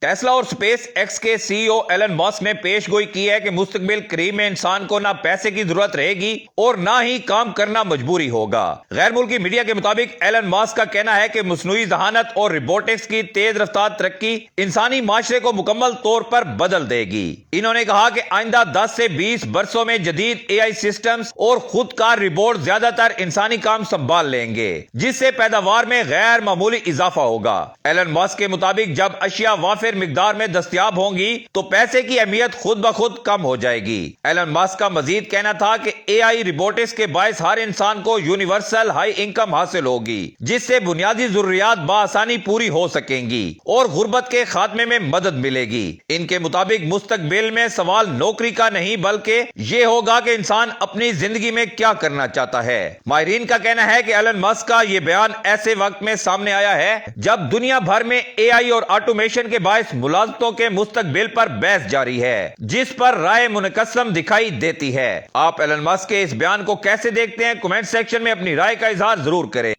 Tesla और space x के CEO Elon Musk ने पेशगोई की है कि मुस्तकबिल करीब में इंसान को ना पैसे की जरूरत रहेगी और ना ही काम करना मजबूरी होगा। गैर मुल्की मीडिया के मुताबिक एलन मस्क का कहना है कि मसनूई जहानत और रोबोटिक्स की तेज रफ्तार तरक्की इंसानी माशरे को मुकम्मल तौर पर बदल देगी। इन्होंने कहा कि आइंदा 10 से 20 बरसों में जदीद एआई सिस्टम्स और खुदकार रोबोट ज्यादातर इंसानी काम संभाल लेंगे, जिससे पैदावार में गैर मामूली इजाफा होगा। एलन मस्क के मुताबिक जब अशिया वाफिर मिकदार में दस्तयाब होंगी तो पैसे की अहमियत खुद ब खुद कम हो जाएगी। एलन मस्क का मजीद कहना था कि एआई रोबोटिक्स के बायस हर इंसान को यूनिवर्सल हाई इनकम हासिल होगी, जिससे बुनियादी जरूरियात बआसानी पूरी हो सकेंगी और गुर्बत के खात्मे में मदद मिलेगी। इनके मुताबिक मुस्तकबिल में सवाल नौकरी का नहीं बल्कि ये होगा कि इंसान अपनी जिंदगी में क्या करना चाहता है। माहिरीन का कहना है कि एलन मस्क का यह बयान ऐसे वक्त में सामने आया है जब दुनिया भर में एआई और ऑटोमेशन के बायस मुलाजमतों के मुस्तकबिल पर बहस जारी है, जिस पर राय मुनकसम दिखाई देती है। आप एलन मस्क के इस बयान को कैसे देखते हैं? कमेंट सेक्शन में अपनी राय का इजहार जरूर करें।